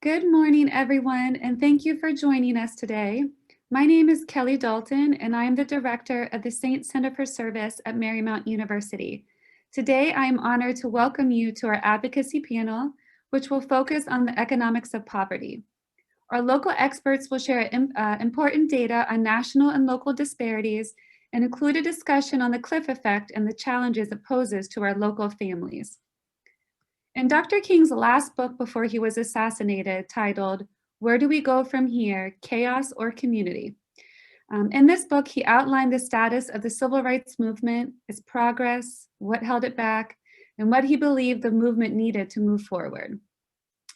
Good morning, everyone, and thank you for joining us today. My name is Kelly Dalton, and I am the director of the Saint Center for Service at Marymount University. Today, I am honored to welcome you to our advocacy panel, which will focus on the economics of poverty. Our local experts will share important data on national and local disparities and include a discussion on the cliff effect and the challenges it poses to our local families. In Dr. King's last book before he was assassinated, titled, "Where Do We Go From Here? Chaos or Community?" In this book, he outlined the status of the civil rights movement, its progress, what held it back, and what he believed the movement needed to move forward.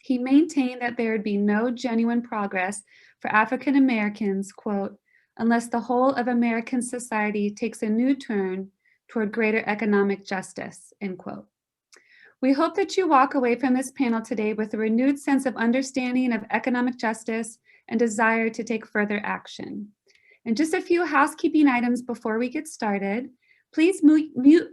He maintained that there would be no genuine progress for African Americans, quote, unless the whole of American society takes a new turn toward greater economic justice, end quote. We hope that you walk away from this panel today with a renewed sense of understanding of economic justice and desire to take further action. And just a few housekeeping items before we get started. Please mute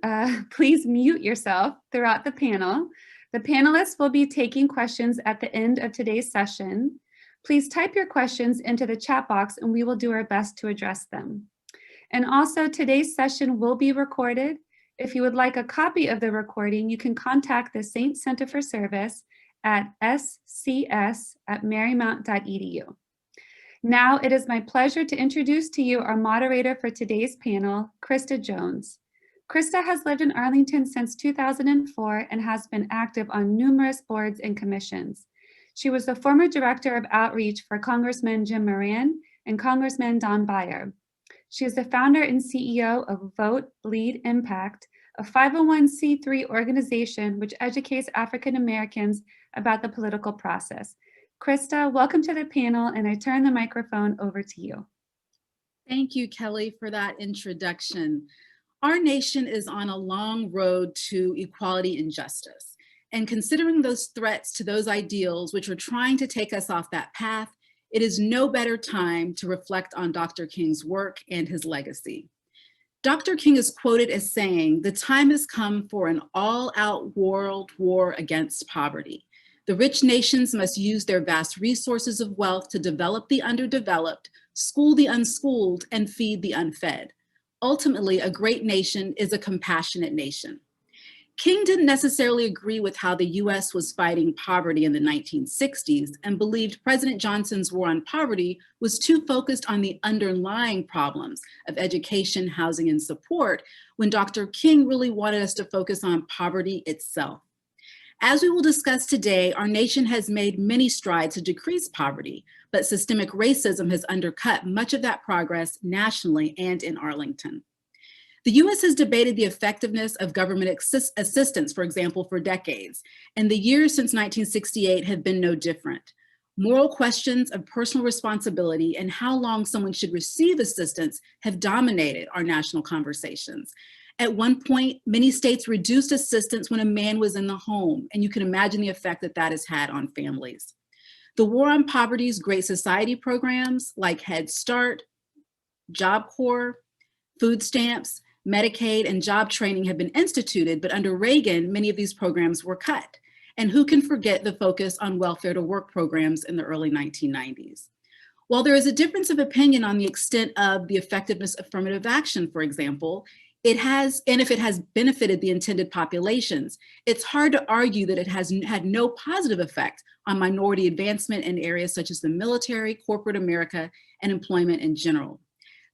yourself throughout the panel. The panelists will be taking questions at the end of today's session. Please type your questions into the chat box and we will do our best to address them. And also, today's session will be recorded. If you would like a copy of the recording, you can contact the Saint Center for Service at scs@marymount.edu. Now it is my pleasure to introduce to you our moderator for today's panel, Krista Jones. Krista has lived in Arlington since 2004 and has been active on numerous boards and commissions. She was the former director of outreach for Congressman Jim Moran and Congressman Don Beyer. She is the founder and CEO of Vote, Lead, Impact, a 501c3 organization which educates African Americans about the political process. Krista, welcome to the panel, and I turn the microphone over to you. Thank you, Kelly, for that introduction. Our nation is on a long road to equality and justice. And considering those threats to those ideals which are trying to take us off that path, it is no better time to reflect on Dr. King's work and his legacy. Dr. King is quoted as saying, "The time has come for an all-out world war against poverty. The rich nations must use their vast resources of wealth to develop the underdeveloped, school the unschooled, and feed the unfed. Ultimately, a great nation is a compassionate nation." King didn't necessarily agree with how the US was fighting poverty in the 1960s and believed President Johnson's war on poverty was too focused on the underlying problems of education, housing, and support, when Dr. King really wanted us to focus on poverty itself. As we will discuss today, our nation has made many strides to decrease poverty, but systemic racism has undercut much of that progress nationally and in Arlington. The US has debated the effectiveness of government assistance, for example, for decades, and the years since 1968 have been no different. Moral questions of personal responsibility and how long someone should receive assistance have dominated our national conversations. At one point, many states reduced assistance when a man was in the home, and you can imagine the effect that that has had on families. The War on Poverty's Great Society programs like Head Start, Job Corps, food stamps, Medicaid, and job training have been instituted, but under Reagan, many of these programs were cut. And who can forget the focus on welfare to work programs in the early 1990s? While there is a difference of opinion on the extent of the effectiveness of affirmative action, for example, it has, and if it has benefited the intended populations, it's hard to argue that it has had no positive effect on minority advancement in areas such as the military, corporate America, and employment in general.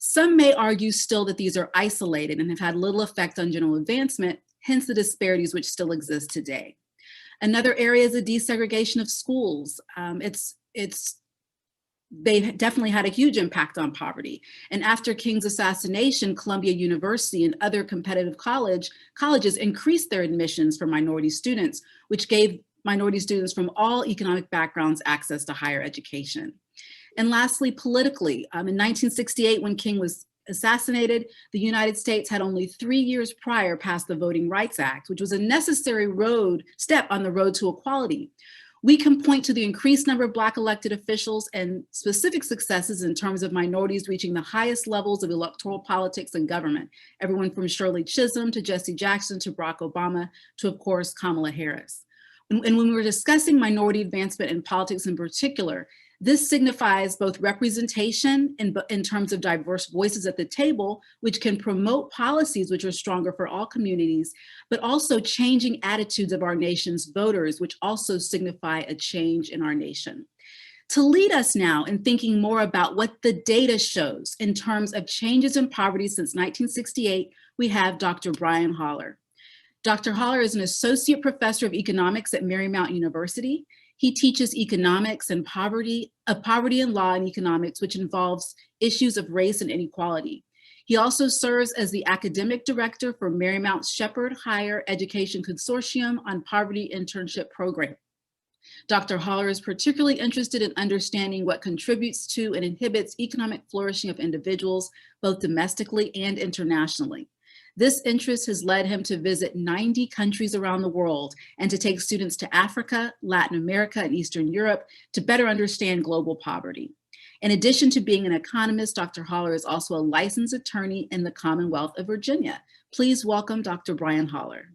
Some may argue still that these are isolated and have had little effect on general advancement, hence the disparities which still exist today. Another area is the desegregation of schools. They've definitely had a huge impact on poverty. And after King's assassination, Columbia University and other competitive colleges increased their admissions for minority students, which gave minority students from all economic backgrounds access to higher education. And lastly, politically, in 1968, when King was assassinated, the United States had only 3 years prior passed the Voting Rights Act, which was a necessary step on the road to equality. We can point to the increased number of Black elected officials and specific successes in terms of minorities reaching the highest levels of electoral politics and government, everyone from Shirley Chisholm to Jesse Jackson to Barack Obama to, of course, Kamala Harris. And when we're discussing minority advancement in politics in particular, this signifies both representation in terms of diverse voices at the table, which can promote policies which are stronger for all communities, but also changing attitudes of our nation's voters, which also signify a change in our nation. To lead us now in thinking more about what the data shows in terms of changes in poverty since 1968, we have Dr. Brian Holler. Dr. Holler is an associate professor of economics at Marymount University. He teaches economics and poverty and law in economics, which involves issues of race and inequality. He also serves as the academic director for Marymount's Shepherd Higher Education Consortium on Poverty Internship Program. Dr. Holler is particularly interested in understanding what contributes to and inhibits economic flourishing of individuals, both domestically and internationally. This interest has led him to visit 90 countries around the world and to take students to Africa, Latin America, and Eastern Europe to better understand global poverty. In addition to being an economist, Dr. Holler is also a licensed attorney in the Commonwealth of Virginia. Please welcome Dr. Brian Holler.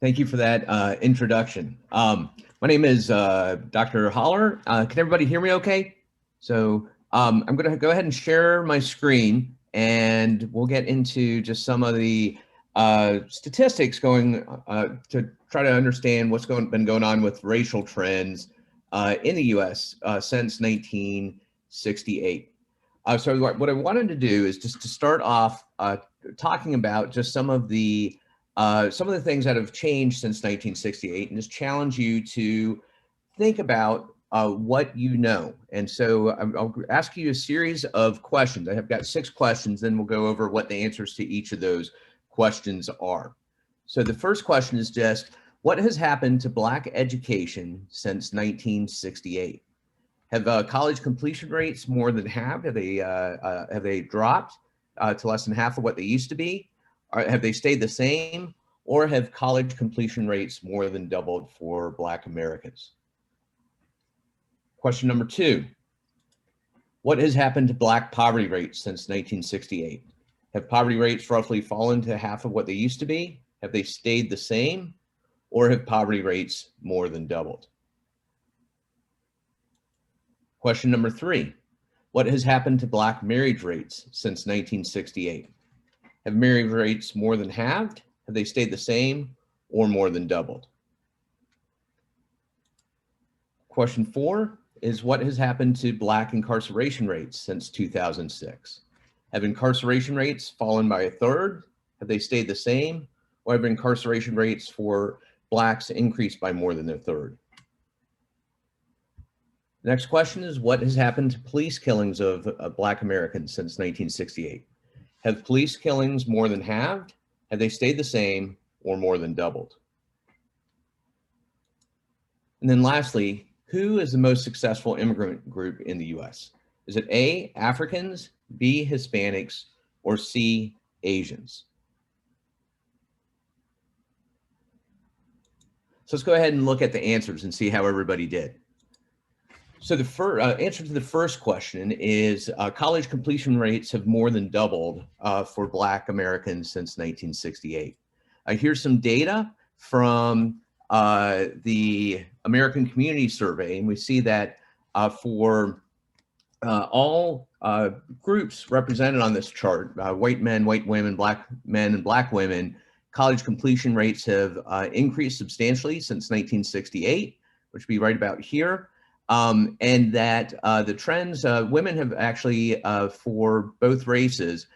Thank you for that introduction. My name is Dr. Holler. Can everybody hear me okay? So I'm going to go ahead and share my screen, and we'll get into just some of the statistics going to try to understand what's been going on with racial trends in the U.S. Since 1968. So what I wanted to do is just to start off talking about just some of the things that have changed since 1968, and just challenge you to think about what you know. And so I'll ask you a series of questions. I have got 6 questions, then we'll go over what the answers to each of those questions are. So the first question is just, what has happened to Black education since 1968? Have college completion rates more than halved? Have they dropped to less than half of what they used to be? Have they stayed the same? Or have college completion rates more than doubled for Black Americans? Question number 2, what has happened to Black poverty rates since 1968? Have poverty rates roughly fallen to half of what they used to be? Have they stayed the same? Or have poverty rates more than doubled? Question number 3, what has happened to Black marriage rates since 1968? Have marriage rates more than halved? Have they stayed the same or more than doubled? Question 4 is, what has happened to Black incarceration rates since 2006? Have incarceration rates fallen by 1/3? Have they stayed the same? Or have incarceration rates for Blacks increased by more than 1/3? Next question is, what has happened to police killings of Black Americans since 1968? Have police killings more than halved? Have they stayed the same or more than doubled? And then lastly, who is the most successful immigrant group in the US? Is it A, Africans, B, Hispanics, or C, Asians? So let's go ahead and look at the answers and see how everybody did. So the answer to the first question is college completion rates have more than doubled for Black Americans since 1968. Here's some data from the American Community Survey, and we see that for all groups represented on this chart, white men, white women, Black men, and Black women, college completion rates have increased substantially since 1968, which would be right about here. And that the trends, women have actually, for both races,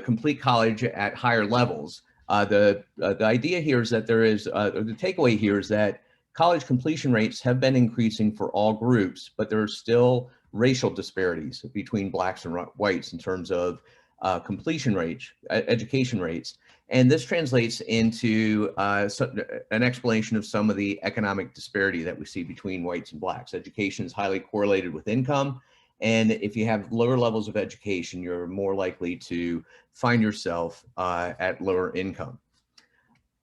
complete college at higher levels. The idea here is that there is, the takeaway here is that college completion rates have been increasing for all groups, but there are still racial disparities between Blacks and whites in terms of completion rates, education rates. And this translates into an explanation of some of the economic disparity that we see between whites and Blacks. Education is highly correlated with income. And if you have lower levels of education, you're more likely to find yourself at lower income.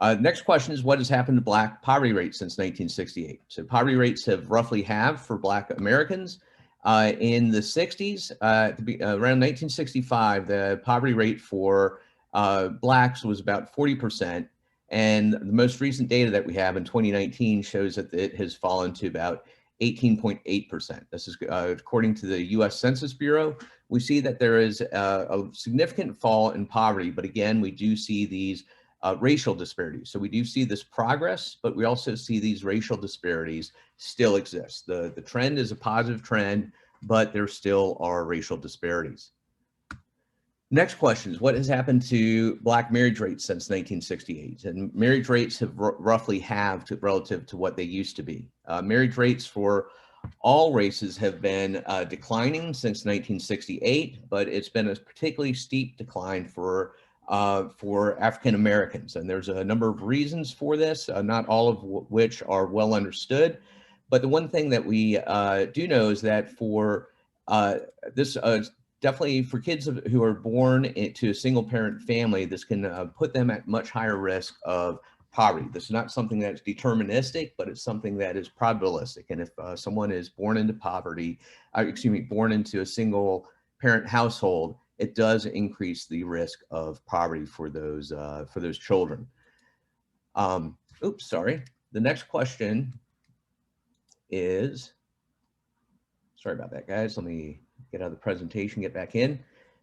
Next question is, what has happened to Black poverty rates since 1968? So poverty rates have roughly halved for Black Americans. In the 60s, around 1965, the poverty rate for Blacks was about 40%. And the most recent data that we have in 2019 shows that it has fallen to about 18.8%. This is according to the US Census Bureau. We see that there is a significant fall in poverty, but again, we do see these racial disparities. So we do see this progress, but we also see these racial disparities still exist. The trend is a positive trend, but there still are racial disparities. Next question is, what has happened to Black marriage rates since 1968? And marriage rates have roughly halved relative to what they used to be. Marriage rates for all races have been declining since 1968, but it's been a particularly steep decline for African Americans. And there's a number of reasons for this, not all of which are well understood. But the one thing that we do know is that for this definitely for kids who are born into a single parent family, this can put them at much higher risk of poverty. This is not something that's deterministic, but it's something that is probabilistic. And if someone is born into poverty, born into a single parent household, it does increase the risk of poverty for those children. Oops, sorry. The next question is, sorry about that, guys. Let me get out of the presentation, get back in.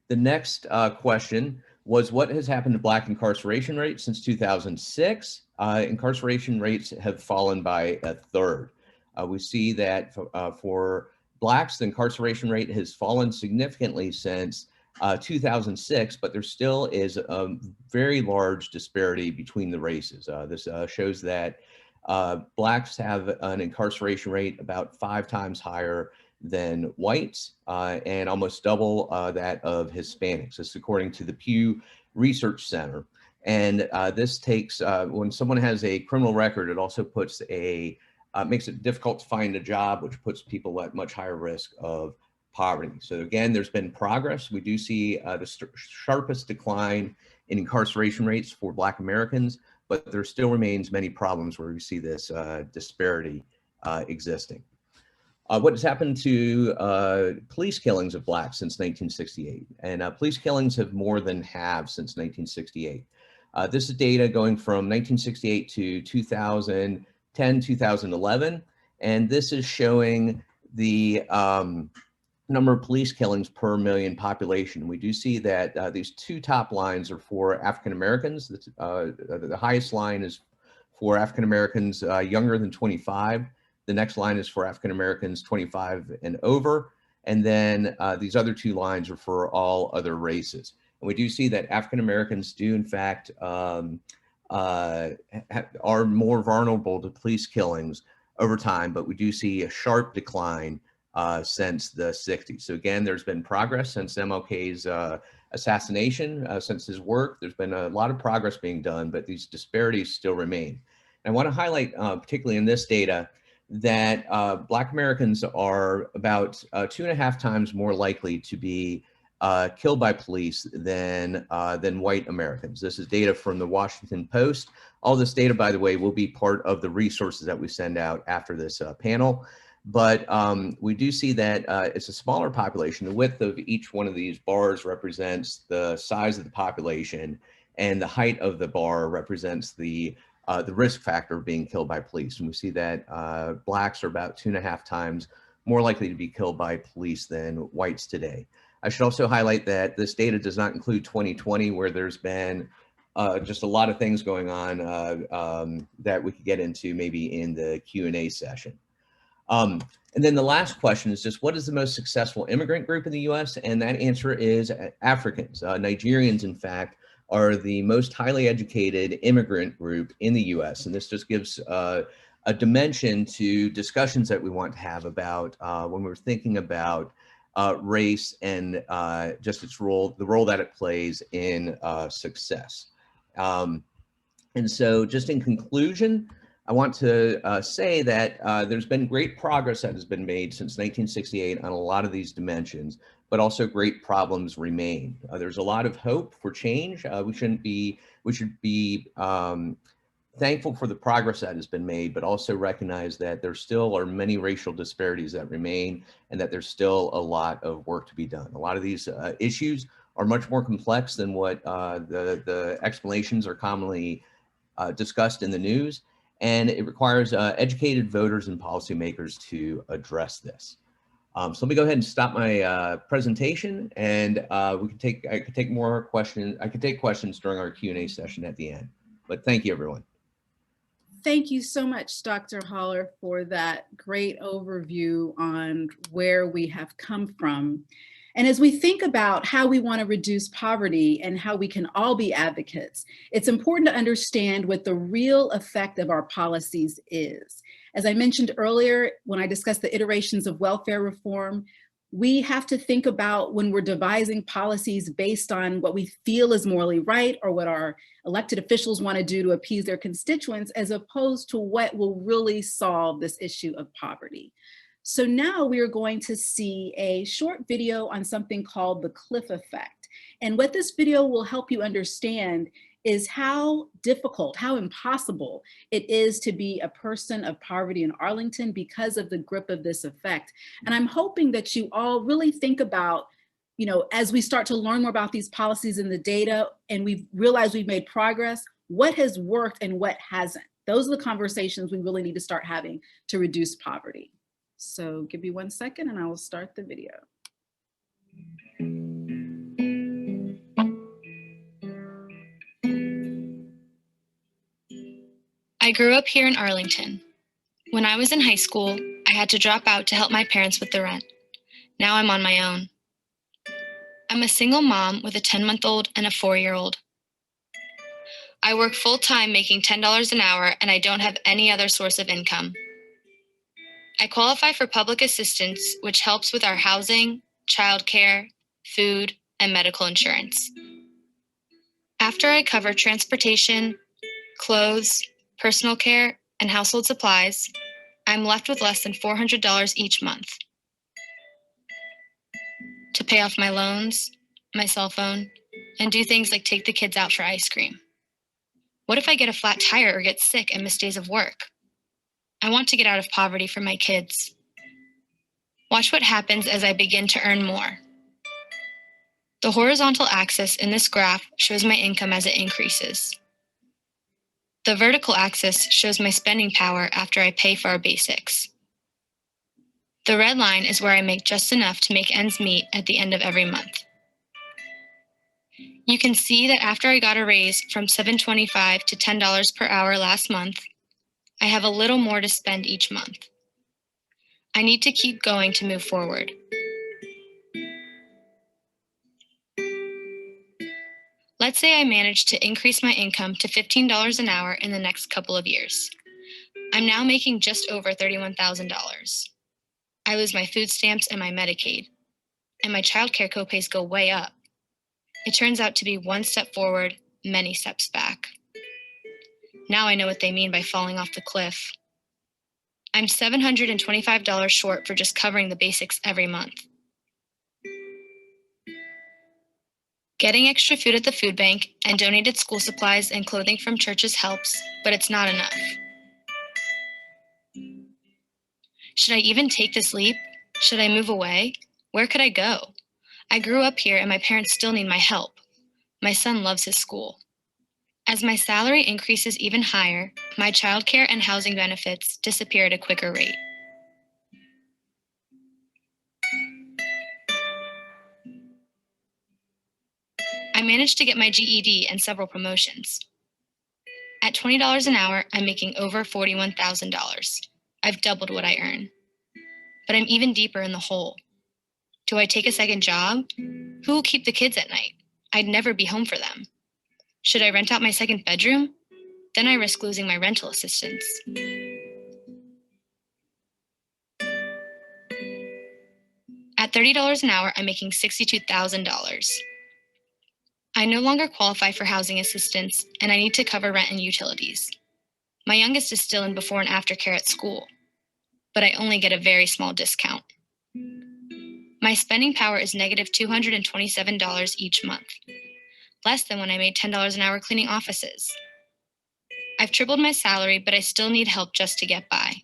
The next question was, what has happened to Black incarceration rates since 2006? Incarceration rates have fallen by a third. We see that for Blacks, the incarceration rate has fallen significantly since 2006, but there still is a very large disparity between the races. This shows that Blacks have an incarceration rate about 5 times higher than whites and almost double that of Hispanics. This is according to the Pew Research Center. And this takes, when someone has a criminal record, it also puts makes it difficult to find a job, which puts people at much higher risk of poverty. So again, there's been progress. We do see the sharpest decline in incarceration rates for Black Americans, but there still remains many problems where we see this disparity existing. What has happened to police killings of Blacks since 1968? And police killings have more than halved since 1968. This is data going from 1968 to 2010, 2011. And this is showing the number of police killings per million population. We do see that these two top lines are for African Americans. The highest line is for African Americans younger than 25. The next line is for African Americans 25 and over. And then these other two lines are for all other races. And we do see that African Americans do, in fact, are more vulnerable to police killings over time, but we do see a sharp decline since the 60s. So again, there's been progress since MLK's assassination, since his work. There's been a lot of progress being done, but these disparities still remain. And I want to highlight, particularly in this data, that Black Americans are about 2.5 times more likely to be killed by police than white Americans. This is data from the Washington Post. All this data, by the way, will be part of the resources that we send out after this panel. But we do see that it's a smaller population. The width of each one of these bars represents the size of the population, and the height of the bar represents the risk factor of being killed by police. And we see that Blacks are about 2.5 times more likely to be killed by police than whites today. I should also highlight that this data does not include 2020, where there's been just a lot of things going on that we could get into maybe in the Q&A session. And then the last question is just, what is the most successful immigrant group in the US? And that answer is Africans. Nigerians, in fact, are the most highly educated immigrant group in the US. And this just gives a dimension to discussions that we want to have about when we're thinking about race and just its role, the role that it plays in success. And so just in conclusion, I want to say that there's been great progress that has been made since 1968 on a lot of these dimensions, but also great problems remain. There's a lot of hope for change. We should be thankful for the progress that has been made, but also recognize that there still are many racial disparities that remain, and that there's still a lot of work to be done. A lot of these issues are much more complex than what the explanations are commonly discussed in the news, and it requires educated voters and policymakers to address this. So let me go ahead and stop my presentation, and I could take more questions. I could take questions during our Q&A session at the end. But thank you, everyone. Thank you so much, Dr. Holler, for that great overview on where we have come from. And as we think about how we want to reduce poverty and how we can all be advocates, it's important to understand what the real effect of our policies is. As I mentioned earlier, when I discussed the iterations of welfare reform, we have to think about when we're devising policies based on what we feel is morally right or what our elected officials want to do to appease their constituents, as opposed to what will really solve this issue of poverty. So now we are going to see a short video on something called the cliff effect. And what this video will help you understand is how difficult, how impossible it is to be a person of poverty in Arlington because of the grip of this effect. And I'm hoping that you all really think about, you know, as we start to learn more about these policies and the data, and we've realized we've made progress, what has worked and what hasn't. Those are the conversations we really need to start having to reduce poverty. So give me 1 second and I will start the video. I grew up here in Arlington. When I was in high school, I had to drop out to help my parents with the rent. Now I'm on my own. I'm a single mom with a 10-month-old and a 4-year-old. I work full-time making $10 an hour, and I don't have any other source of income. I qualify for public assistance, which helps with our housing, childcare, food, and medical insurance. After I cover transportation, clothes, personal care, and household supplies, I'm left with less than $400 each month to pay off my loans, my cell phone, and do things like take the kids out for ice cream. What if I get a flat tire or get sick and miss days of work? I want to get out of poverty for my kids. Watch what happens as I begin to earn more. The horizontal axis in this graph shows my income as it increases. The vertical axis shows my spending power after I pay for our basics. The red line is where I make just enough to make ends meet at the end of every month. You can see that after I got a raise from $7.25 to $10 per hour last month, I have a little more to spend each month. I need to keep going to move forward. Let's say I manage to increase my income to $15 an hour in the next couple of years. I'm now making just over $31,000. I lose my food stamps and my Medicaid, and my childcare copays go way up. It turns out to be one step forward, many steps back. Now I know what they mean by falling off the cliff. I'm $725 short for just covering the basics every month. Getting extra food at the food bank and donated school supplies and clothing from churches helps, but it's not enough. Should I even take this leap? Should I move away? Where could I go? I grew up here and my parents still need my help. My son loves his school. As my salary increases even higher, my childcare and housing benefits disappear at a quicker rate. I managed to get my GED and several promotions. At $20 an hour, I'm making over $41,000. I've doubled what I earn. But I'm even deeper in the hole. Do I take a second job? Who will keep the kids at night? I'd never be home for them. Should I rent out my second bedroom? Then I risk losing my rental assistance. At $30 an hour, I'm making $62,000. I no longer qualify for housing assistance, and I need to cover rent and utilities. My youngest is still in before and after care at school, but I only get a very small discount. My spending power is negative $227 each month, less than when I made $10 an hour cleaning offices. I've tripled my salary, but I still need help just to get by.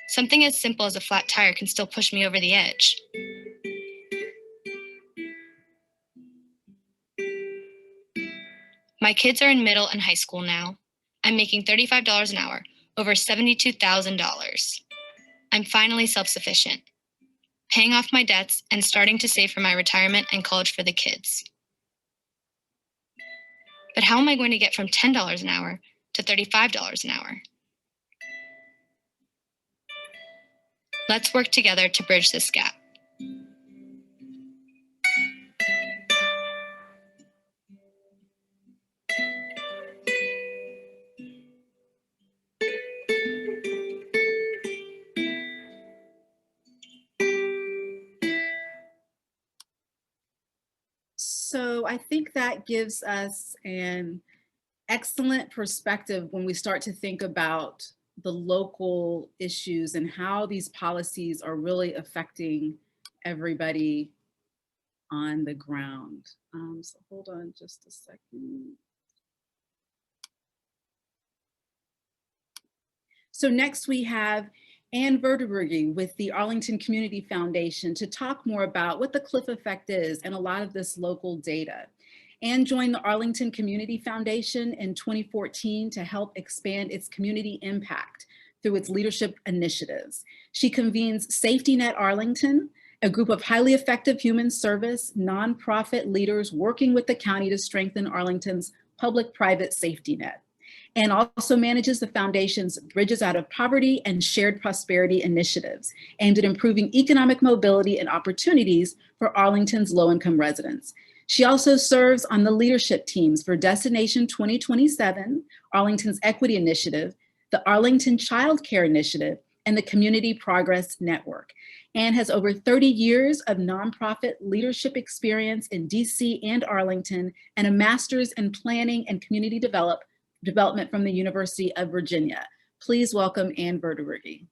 Something as simple as a flat tire can still push me over the edge. My kids are in middle and high school now. I'm making $35 an hour, over $72,000. I'm finally self-sufficient, paying off my debts and starting to save for my retirement and college for the kids. But how am I going to get from $10 an hour to $35 an hour? Let's work together to bridge this gap. So I think that gives us an excellent perspective when we start to think about the local issues and how these policies are really affecting everybody on the ground. So hold on just a second. So next we have Ann Verdebrugge with the Arlington Community Foundation to talk more about what the cliff effect is and a lot of this local data. Ann joined the Arlington Community Foundation in 2014 to help expand its community impact through its leadership initiatives. She convenes Safety Net Arlington, a group of highly effective human service nonprofit leaders working with the county to strengthen Arlington's public-private safety net, and also manages the foundation's Bridges Out of Poverty and Shared Prosperity initiatives aimed at improving economic mobility and opportunities for Arlington's low-income residents. She also serves on the leadership teams for Destination 2027, Arlington's Equity Initiative, the Arlington Child Care Initiative, and the Community Progress Network, and has over 30 years of nonprofit leadership experience in DC and Arlington, and a master's in planning and community development from the University of Virginia. Please welcome Ann Verdebrugge.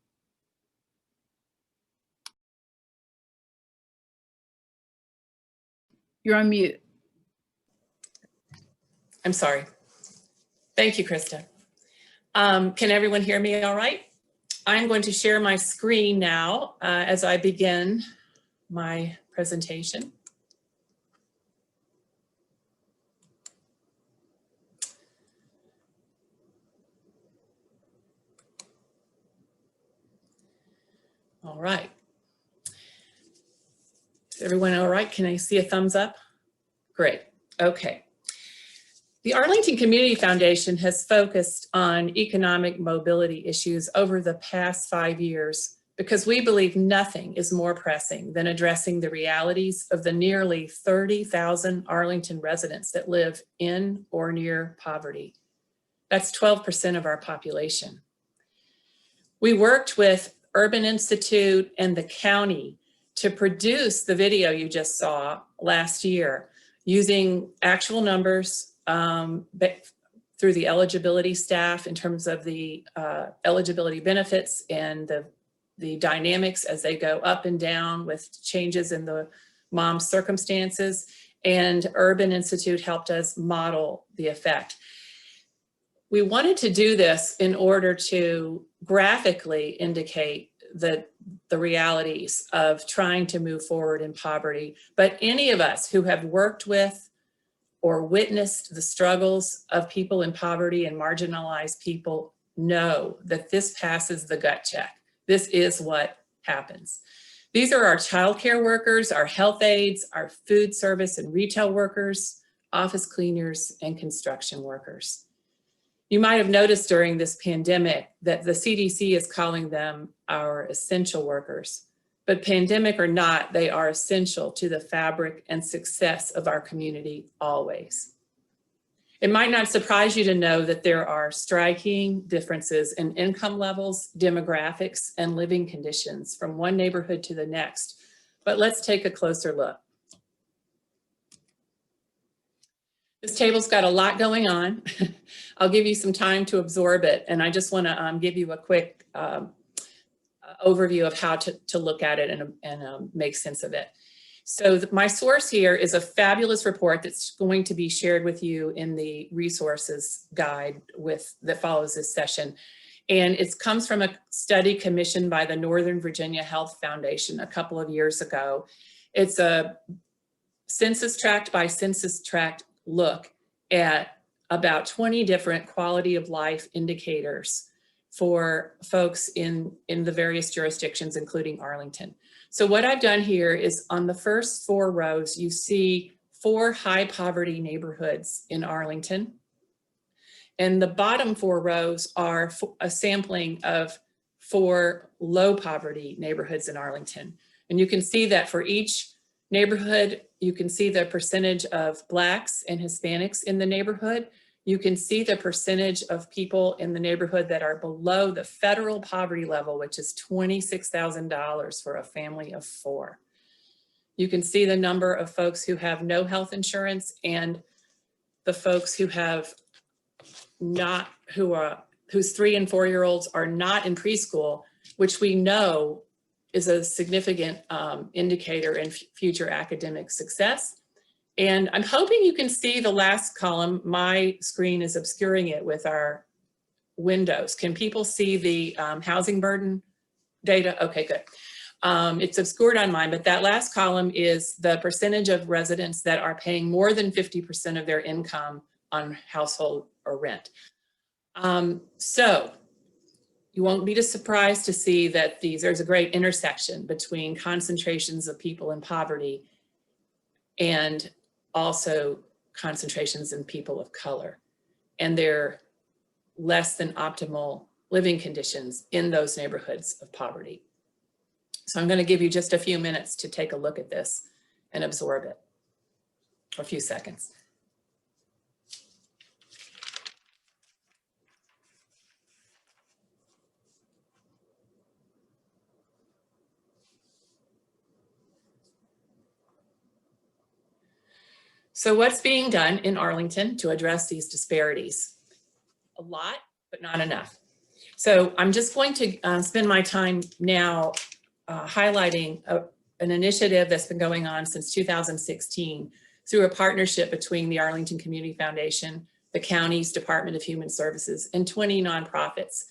You're on mute. I'm sorry. Thank you, Krista. Can everyone hear me all right? I'm going to share my screen now as I begin my presentation. All right. Is everyone all right? Can I see a thumbs up? Great. Okay. The Arlington Community Foundation has focused on economic mobility issues over the past 5 years because we believe nothing is more pressing than addressing the realities of the nearly 30,000 Arlington residents that live in or near poverty. That's 12% of our population. We worked with Urban Institute and the county to produce the video you just saw last year using actual numbers through the eligibility staff in terms of the eligibility benefits and the dynamics as they go up and down with changes in the mom's circumstances. And Urban Institute helped us model the effect. We wanted to do this in order to graphically indicate the realities of trying to move forward in poverty. But any of us who have worked with or witnessed the struggles of people in poverty and marginalized people know that this passes the gut check. This is what happens. These are our childcare workers, our health aides, our food service and retail workers, office cleaners, and construction workers. You might have noticed during this pandemic that the CDC is calling them our essential workers. But pandemic or not, they are essential to the fabric and success of our community always. It might not surprise you to know that there are striking differences in income levels, demographics, and living conditions from one neighborhood to the next. But let's take a closer look. This table's got a lot going on. I'll give you some time to absorb it, and I just want to give you a quick overview of how to look at it and make sense of it. So my source here is a fabulous report that's going to be shared with you in the resources guide that follows this session. And it comes from a study commissioned by the Northern Virginia Health Foundation a couple of years ago. It's a census tract by census tract look at about 20 different quality of life indicators for folks in the various jurisdictions, including Arlington. So what I've done here is on the first 4 rows, you see 4 high poverty neighborhoods in Arlington. And the bottom 4 rows are a sampling of 4 low poverty neighborhoods in Arlington. And you can see that for each neighborhood, you can see the percentage of Blacks and Hispanics in the neighborhood. You can see the percentage of people in the neighborhood that are below the federal poverty level, which is $26,000 for a family of 4. You can see the number of folks who have no health insurance and the folks who have not, whose 3 and 4-year-olds are not in preschool, which we know is a significant indicator in future academic success. And I'm hoping you can see the last column. My screen is obscuring it with our windows. Can people see the housing burden data? Okay, good. It's obscured on mine, but that last column is the percentage of residents that are paying more than 50% of their income on household or rent. So you won't be surprised to see that there's a great intersection between concentrations of people in poverty and also concentrations in people of color and their less than optimal living conditions in those neighborhoods of poverty. So I'm going to give you just a few minutes to take a look at this and absorb it, or a few seconds. So what's being done in Arlington to address these disparities? A lot, but not enough. So I'm just going to spend my time now highlighting an initiative that's been going on since 2016 through a partnership between the Arlington Community Foundation, the county's Department of Human Services, and 20 nonprofits.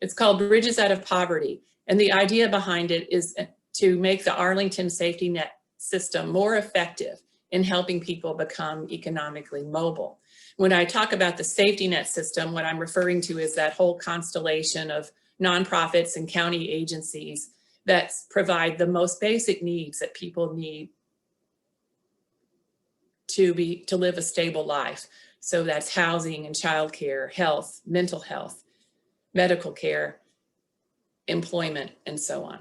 It's called Bridges Out of Poverty. And the idea behind it is to make the Arlington safety net system more effective in helping people become economically mobile. When I talk about the safety net system, what I'm referring to is that whole constellation of nonprofits and county agencies that provide the most basic needs that people need to live a stable life. So that's housing and childcare, health, mental health, medical care, employment, and so on.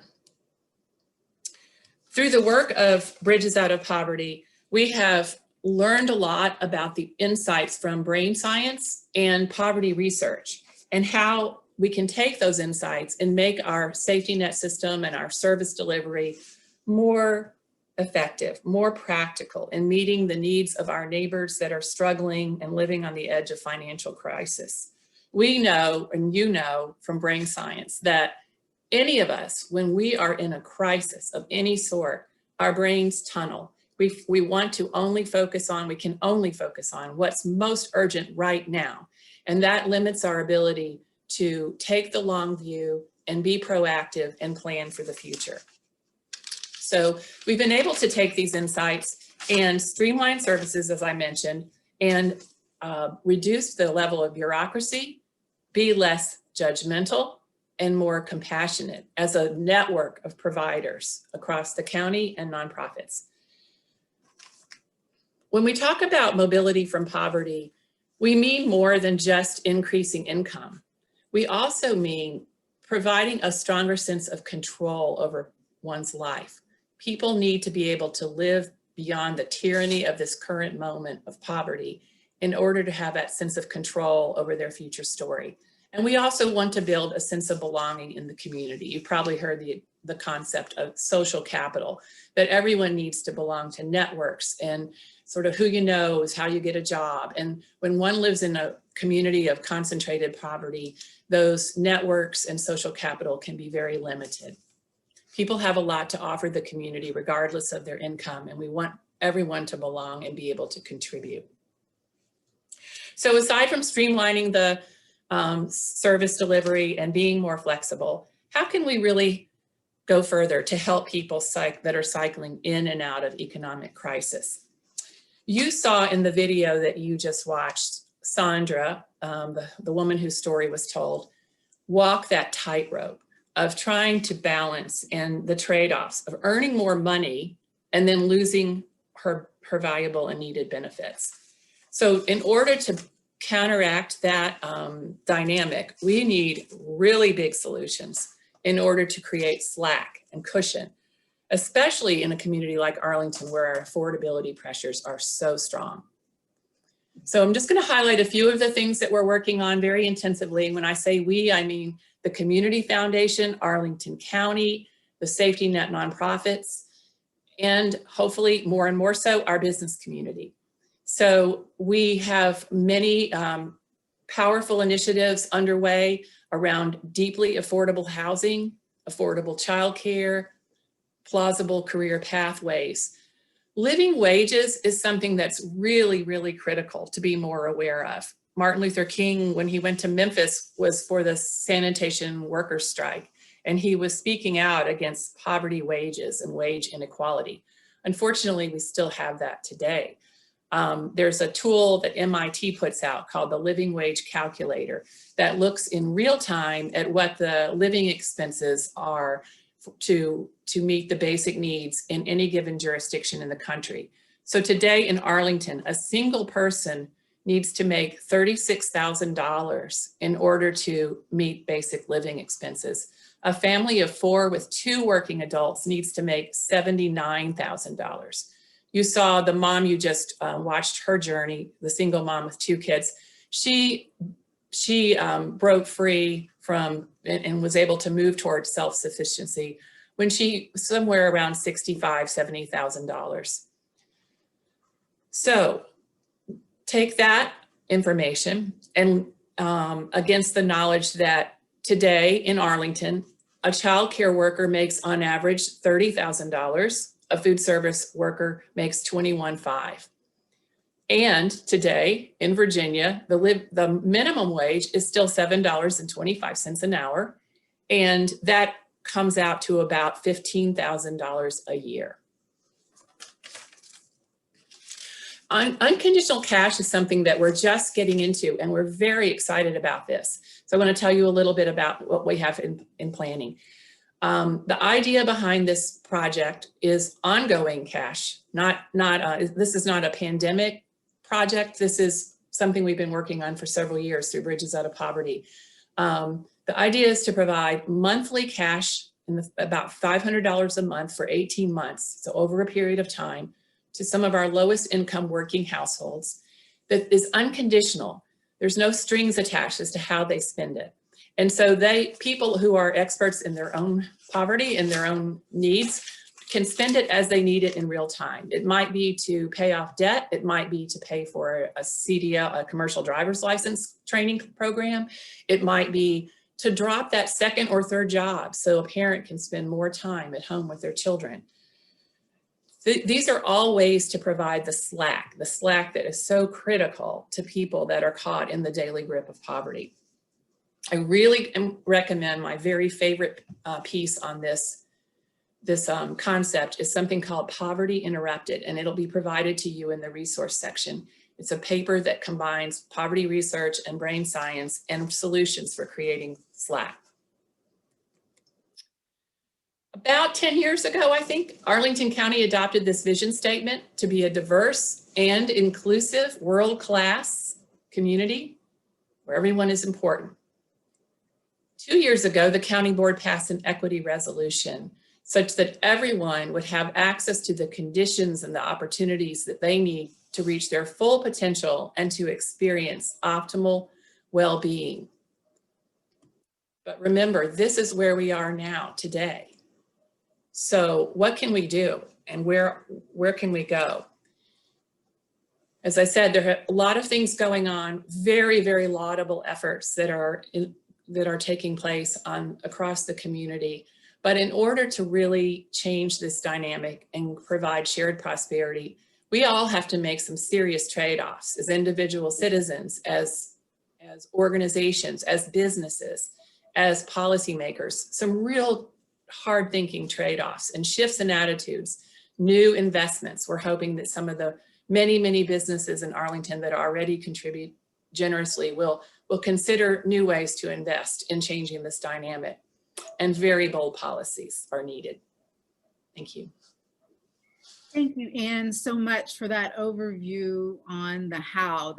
Through the work of Bridges Out of Poverty, we have learned a lot about the insights from brain science and poverty research and how we can take those insights and make our safety net system and our service delivery more effective, more practical in meeting the needs of our neighbors that are struggling and living on the edge of financial crisis. We know, and you know from brain science, that any of us, when we are in a crisis of any sort, our brains tunnel. We want to only focus on, we can only focus on what's most urgent right now. And that limits our ability to take the long view and be proactive and plan for the future. So we've been able to take these insights and streamline services, as I mentioned, and reduce the level of bureaucracy, be less judgmental, and more compassionate as a network of providers across the county and nonprofits. When we talk about mobility from poverty, we mean more than just increasing income. We also mean providing a stronger sense of control over one's life. People need to be able to live beyond the tyranny of this current moment of poverty in order to have that sense of control over their future story. And we also want to build a sense of belonging in the community. You've probably heard the concept of social capital, that everyone needs to belong to networks, and sort of who you know is how you get a job. And when one lives in a community of concentrated poverty, those networks and social capital can be very limited. People have a lot to offer the community regardless of their income, and we want everyone to belong and be able to contribute. So aside from streamlining the service delivery and being more flexible, how can we really go further to help people that are cycling in and out of economic crisis? You saw in the video that you just watched Sandra, the woman whose story was told, walk that tightrope of trying to balance and the trade-offs of earning more money and then losing her valuable and needed benefits. So in order to counteract that dynamic, we need really big solutions in order to create slack and cushion, especially in a community like Arlington where our affordability pressures are so strong. So I'm just going to highlight a few of the things that we're working on very intensively. And when I say we, I mean the Community Foundation, Arlington County, the Safety Net nonprofits, and hopefully more and more so our business community. So we have many powerful initiatives underway around deeply affordable housing, affordable childcare, plausible career pathways. Living wages is something that's really, really critical to be more aware of. Martin Luther King, when he went to Memphis, was for the sanitation workers' strike, and he was speaking out against poverty wages and wage inequality. Unfortunately, we still have that today. There's a tool that MIT puts out called the Living Wage Calculator that looks in real time at what the living expenses are to meet the basic needs in any given jurisdiction in the country. So today in Arlington, a single person needs to make $36,000 in order to meet basic living expenses. A family of 4 with 2 working adults needs to make $79,000. You saw the mom, you just watched her journey, the single mom with 2 kids. She broke free from and was able to move towards self-sufficiency when she somewhere around $65,000, $70,000. So take that information and against the knowledge that today in Arlington, a child care worker makes on average $30,000. A food service worker makes $21,500. And today in Virginia, the minimum wage is still $7.25 an hour. And that comes out to about $15,000 a year. Unconditional cash is something that we're just getting into, and we're very excited about this. So I want to tell you a little bit about what we have in planning. The idea behind this project is ongoing cash, this is not a pandemic project. This is something we've been working on for several years through Bridges Out of Poverty. The idea is to provide monthly cash in about $500 a month for 18 months, so over a period of time, to some of our lowest income working households that is unconditional. There's no strings attached as to how they spend it. And so people who are experts in their own poverty and their own needs can spend it as they need it in real time. It might be to pay off debt. It might be to pay for a CDL, a commercial driver's license training program. It might be to drop that second or third job so a parent can spend more time at home with their children. These are all ways to provide the slack that is so critical to people that are caught in the daily grip of poverty. I really recommend my very favorite piece on this concept is something called Poverty Interrupted, and it'll be provided to you in the resource section. It's a paper that combines poverty research and brain science and solutions for creating slack. About 10 years ago, I think, Arlington County adopted this vision statement to be a diverse and inclusive world-class community where everyone is important. 2 years ago, the county board passed an equity resolution such that everyone would have access to the conditions and the opportunities that they need to reach their full potential and to experience optimal well-being. But remember, this is where we are now today. So what can we do and where can we go? As I said, there are a lot of things going on, very, very laudable efforts that are taking place across the community. But in order to really change this dynamic and provide shared prosperity, we all have to make some serious trade-offs as individual citizens, as organizations, as businesses, as policymakers, some real hard thinking trade-offs and shifts in attitudes, new investments. We're hoping that some of the many, many businesses in Arlington that already contribute generously will consider new ways to invest in changing this dynamic, and very bold policies are needed. Thank you. Thank you, Anne, so much for that overview on how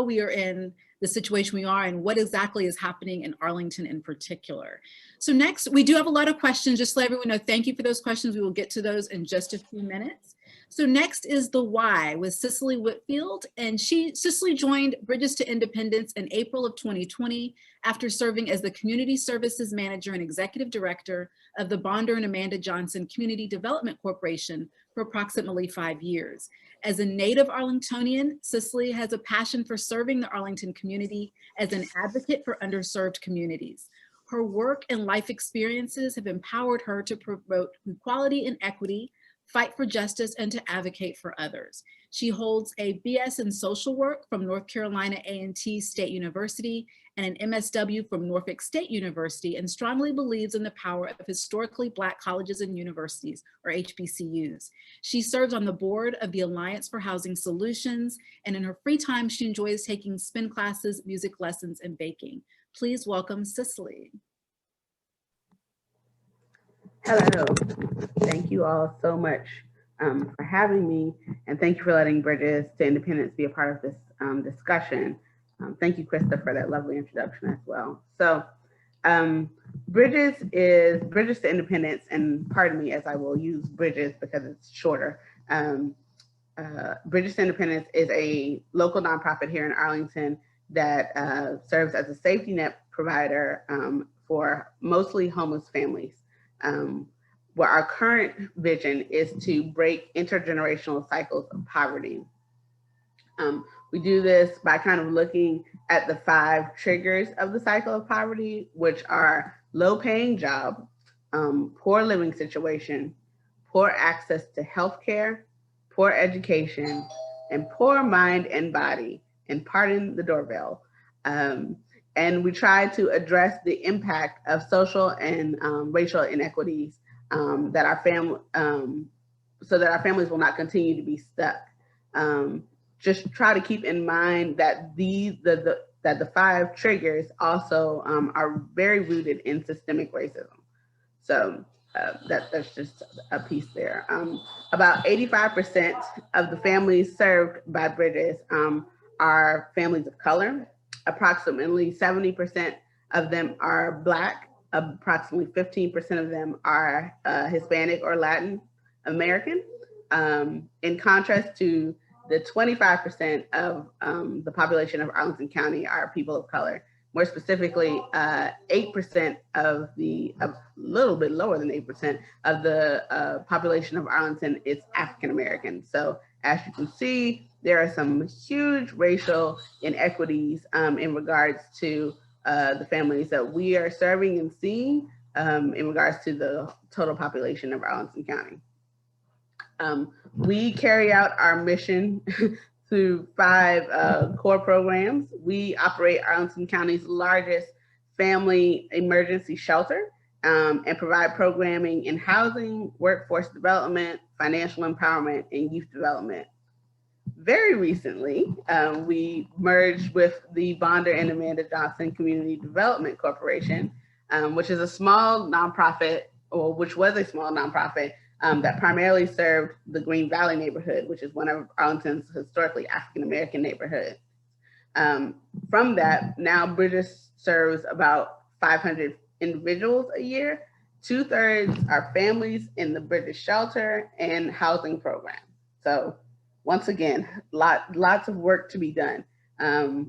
we are in the situation we are and what exactly is happening in Arlington in particular. So next, we do have a lot of questions. Just to let everyone know, thank you for those questions. We will get to those in just a few minutes. So next is the why with Cicely Whitfield, and Cicely joined Bridges to Independence in April of 2020 after serving as the Community Services Manager and Executive Director of the Bonder and Amanda Johnson Community Development Corporation for approximately 5 years. As a native Arlingtonian, Cicely has a passion for serving the Arlington community as an advocate for underserved communities. Her work and life experiences have empowered her to promote equality and equity, fight for justice, and to advocate for others. She holds a BS in social work from North Carolina A&T State University and an MSW from Norfolk State University, and strongly believes in the power of historically Black colleges and universities, or HBCUs. She serves on the board of the Alliance for Housing Solutions, and in her free time, she enjoys taking spin classes, music lessons, and baking. Please welcome Cicely. Hello, thank you all so much for having me, and thank you for letting Bridges to Independence be a part of this discussion. Thank you, Krista, for that lovely introduction as well. So Bridges to Independence, and pardon me as I will use Bridges because it's shorter. Bridges to Independence is a local nonprofit here in Arlington that serves as a safety net provider for mostly homeless families. Where our current vision is to break intergenerational cycles of poverty. We do this by kind of looking at the 5 triggers of the cycle of poverty, which are low paying job, poor living situation, poor access to healthcare, poor education, and poor mind and body, and pardon the doorbell. And we try to address the impact of social and racial inequities that our so that our families will not continue to be stuck. Just try to keep in mind that that the 5 triggers also are very rooted in systemic racism. So that's just a piece there. About 85% of the families served by Bridges are families of color. Approximately 70% of them are Black. Approximately 15% of them are Hispanic or Latin American. In contrast to the 25% of the population of Arlington County are people of color. More specifically, 8% of a little bit lower than 8% of the population of Arlington is African American. So as you can see, there are some huge racial inequities in regards to the families that we are serving and seeing in regards to the total population of Arlington County. We carry out our mission through 5 core programs. We operate Arlington County's largest family emergency shelter and provide programming in housing, workforce development, financial empowerment, and youth development. Very recently, we merged with the Bonder and Amanda Johnson Community Development Corporation, which is a small nonprofit, or which was a small nonprofit that primarily served the Green Valley neighborhood, which is one of Arlington's historically African-American neighborhoods. From that, now Bridges serves about 500 individuals a year. 2/3 are families in the Bridges shelter and housing program. So once again, lots of work to be done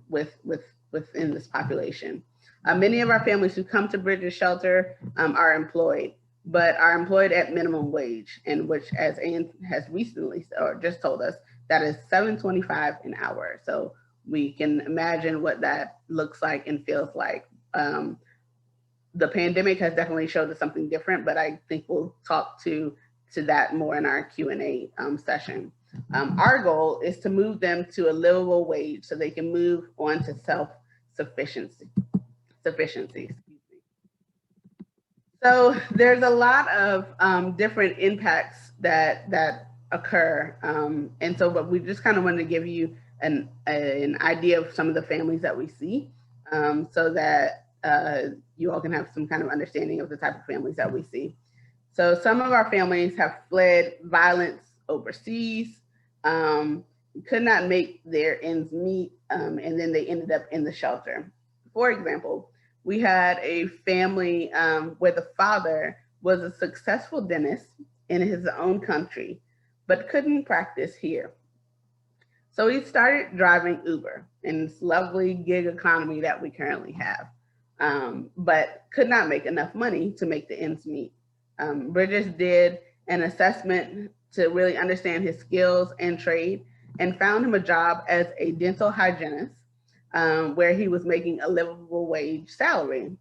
within this population. Many of our families who come to Bridges shelter are employed, but are employed at minimum wage, and which, as Anne has recently or just told us, that is $7.25 an hour. So we can imagine what that looks like and feels like. The pandemic has definitely showed us something different, but I think we'll talk to that more in our Q&A session. Our goal is to move them to a livable wage so they can move on to self-sufficiency. So there's a lot of different impacts that occur. And so, but we just kind of wanted to give you an idea of some of the families that we see, so that you all can have some kind of understanding of the type of families that we see. So some of our families have fled violence overseas, could not make their ends meet, and then they ended up in the shelter. For example, we had a family where the father was a successful dentist in his own country, but couldn't practice here. So he started driving Uber in this lovely gig economy that we currently have, but could not make enough money to make the ends meet. Bridges did an assessment to really understand his skills and trade, and found him a job as a dental hygienist, where he was making a livable wage salary.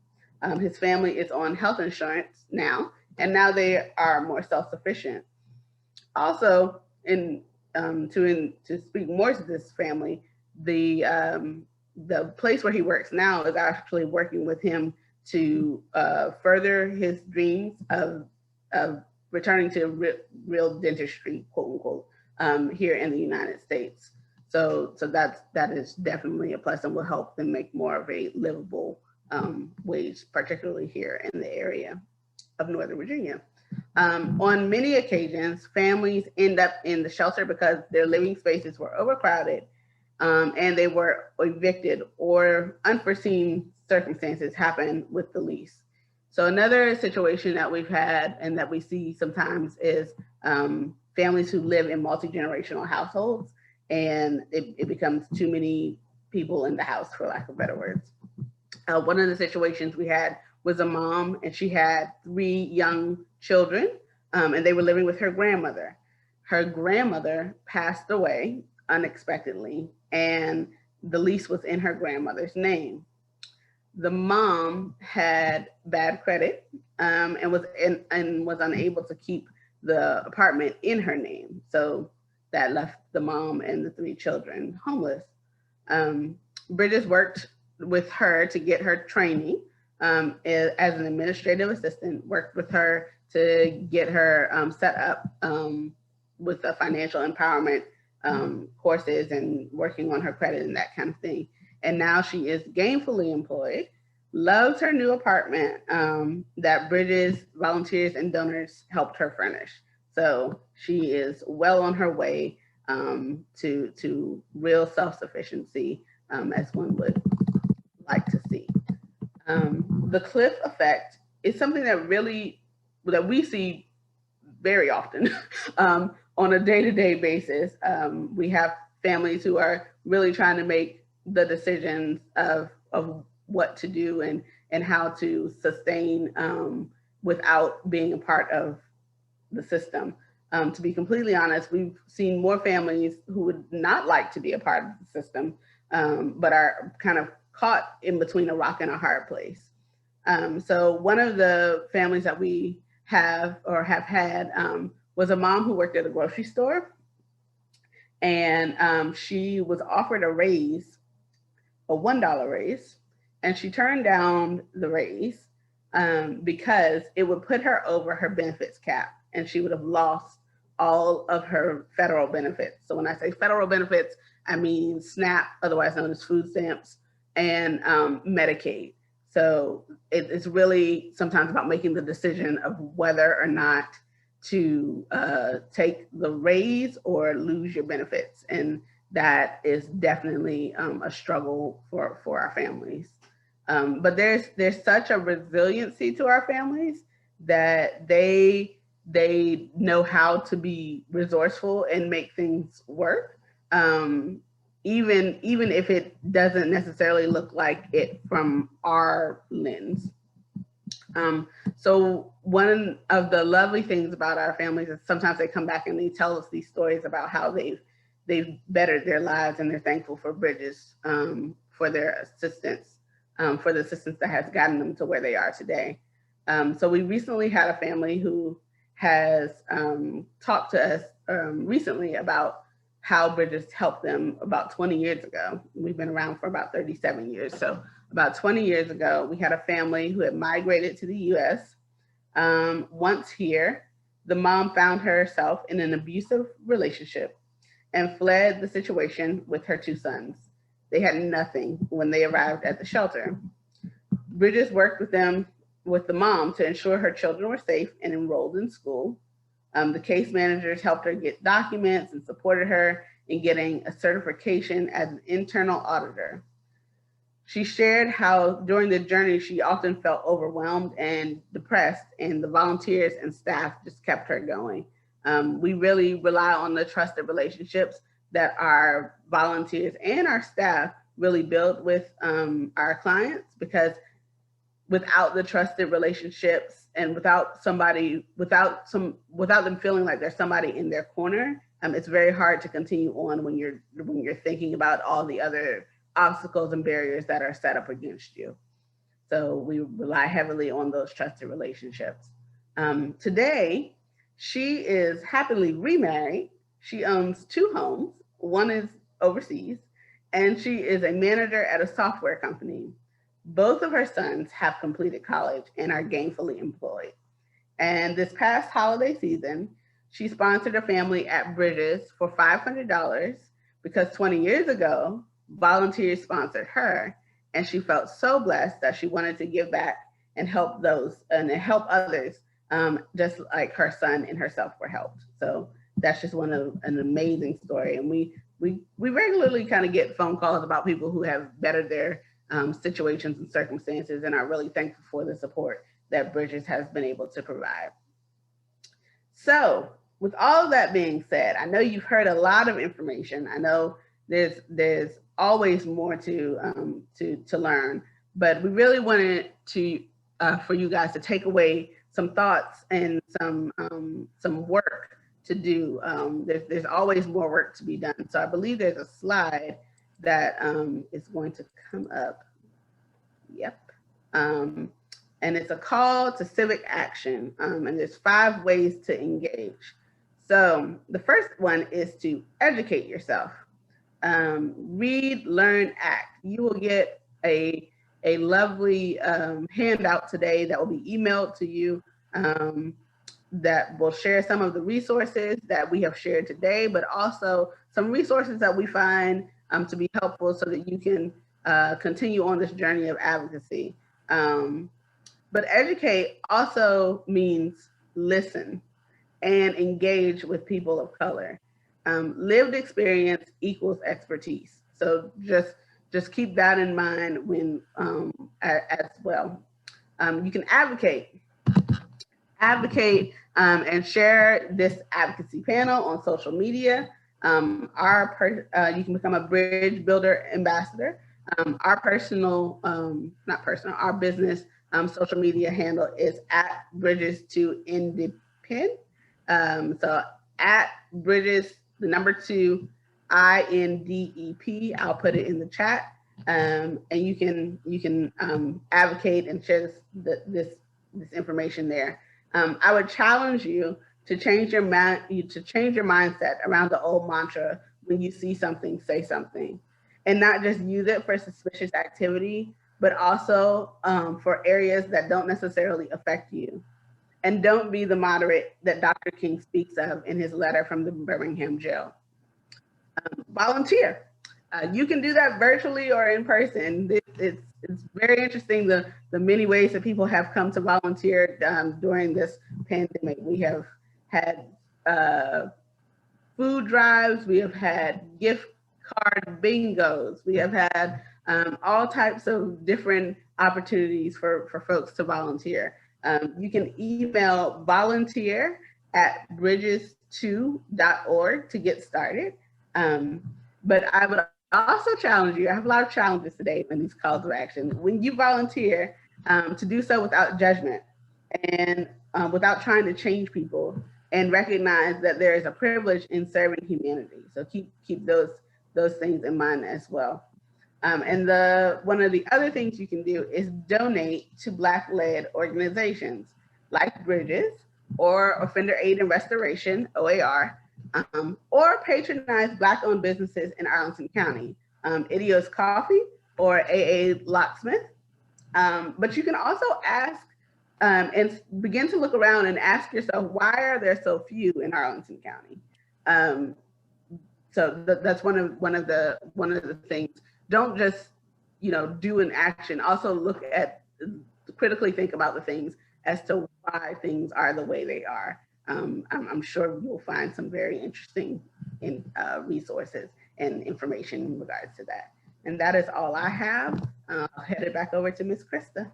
His family is on health insurance now, and now they are more self-sufficient. Also, to speak more to this family, the place where he works now is actually working with him to further his dreams of returning to real dentistry, quote unquote, here in the United States. So that is definitely a plus and will help them make more of a livable wage, particularly here in the area of Northern Virginia. On many occasions, families end up in the shelter because their living spaces were overcrowded, and they were evicted, or unforeseen circumstances happen with the lease. So another situation that we've had and that we see sometimes is families who live in multi-generational households, and it becomes too many people in the house, for lack of better words. One of the situations we had was a mom, and she had 3 young children, and they were living with her grandmother. Her grandmother passed away unexpectedly, and the lease was in her grandmother's name. The mom had bad credit, and was unable to keep the apartment in her name. So that left the mom and the 3 children homeless. Bridges worked with her to get her training as an administrative assistant, worked with her to get her set up with the financial empowerment courses and working on her credit and that kind of thing. And now she is gainfully employed, loves her new apartment that Bridges, volunteers, and donors helped her furnish. So she is well on her way to real self-sufficiency, as one would like to see. The cliff effect is something that we see very often on a day-to-day basis. We have families who are really trying to make the decisions of what to do and how to sustain without being a part of the system. To be completely honest, we've seen more families who would not like to be a part of the system, but are kind of caught in between a rock and a hard place. So one of the families that we have had was a mom who worked at a grocery store, and she was offered a raise, a $1 raise, and she turned down the raise because it would put her over her benefits cap, and she would have lost all of her federal benefits. So when I say federal benefits, I mean SNAP, otherwise known as food stamps, and Medicaid. So it's really sometimes about making the decision of whether or not to take the raise or lose your benefits. And that is definitely a struggle for our families. But there's such a resiliency to our families that they know how to be resourceful and make things work, even if it doesn't necessarily look like it from our lens. So one of the lovely things about our families is sometimes they come back and they tell us these stories about how they've bettered their lives, and they're thankful for Bridges for their assistance, for the assistance that has gotten them to where they are today. So we recently had a family who has talked to us recently about how Bridges helped them about 20 years ago. We've been around for about 37 years. So about 20 years ago, we had a family who had migrated to the US. Once here, the mom found herself in an abusive relationship, and fled the situation with her 2 sons. They had nothing when they arrived at the shelter. Bridges worked with the mom to ensure her children were safe and enrolled in school. The case managers helped her get documents and supported her in getting a certification as an internal auditor. She shared how during the journey, she often felt overwhelmed and depressed, and the volunteers and staff just kept her going. We really rely on the trusted relationships that our volunteers and our staff really build with our clients, because without the trusted relationships and without them feeling like there's somebody in their corner, it's very hard to continue on when you're thinking about all the other obstacles and barriers that are set up against you. So we rely heavily on those trusted relationships. Today, she is happily remarried. She owns 2 homes. One is overseas, and she is a manager at a software company. Both of her sons have completed college and are gainfully employed. And this past holiday season, she sponsored a family at Bridges for $500 because 20 years ago, volunteers sponsored her, and she felt so blessed that she wanted to give back and help others, just like her son and herself were helped. So that's just an amazing story. And we regularly kind of get phone calls about people who have bettered their situations and circumstances, and are really thankful for the support that Bridges has been able to provide. So with all of that being said, I know you've heard a lot of information. I know there's always more to learn, but we really wanted to for you guys to take away some thoughts and some work to do. There's always more work to be done. So I believe there's a slide that is going to come up. Yep. And it's a call to civic action. And there's 5 ways to engage. So the first one is to educate yourself. Read, learn, act. You will get a lovely handout today that will be emailed to you that will share some of the resources that we have shared today, but also some resources that we find to be helpful so that you can continue on this journey of advocacy. But educate also means listen and engage with people of color. Lived experience equals expertise. So just keep that in mind when as well. You can advocate and share this advocacy panel on social media. You can become a Bridge Builder ambassador. Our business social media handle is at Bridges2Independ. So at Bridges, the number 2, INDEP. I'll put it in the chat, and you can advocate and share this information there. I would challenge you to change your mindset around the old mantra: when you see something, say something, and not just use it for suspicious activity, but also for areas that don't necessarily affect you. And don't be the moderate that Dr. King speaks of in his letter from the Birmingham jail. Volunteer. You can do that virtually or in person. It's very interesting the many ways that people have come to volunteer during this pandemic. We have had food drives, we have had gift card bingos, we have had all types of different opportunities for folks to volunteer. You can email volunteer@bridges2.org to get started. But I would also challenge you, I have a lot of challenges today in these calls to action. When you volunteer, to do so without judgment and without trying to change people, and recognize that there is a privilege in serving humanity. So keep those things in mind as well. And one of the other things you can do is donate to Black-led organizations like Bridges or Offender Aid and Restoration, OAR, or patronize Black-owned businesses in Arlington County, Idios Coffee or AA Locksmith. But you can also ask and begin to look around and ask yourself, why are there so few in Arlington County? So that's one of the things. Don't just, do an action. Also look at, critically think about the things as to why things are the way they are. I'm sure you'll find some very interesting resources and information in regards to that. And that is all I have. I'll head it back over to Ms. Krista.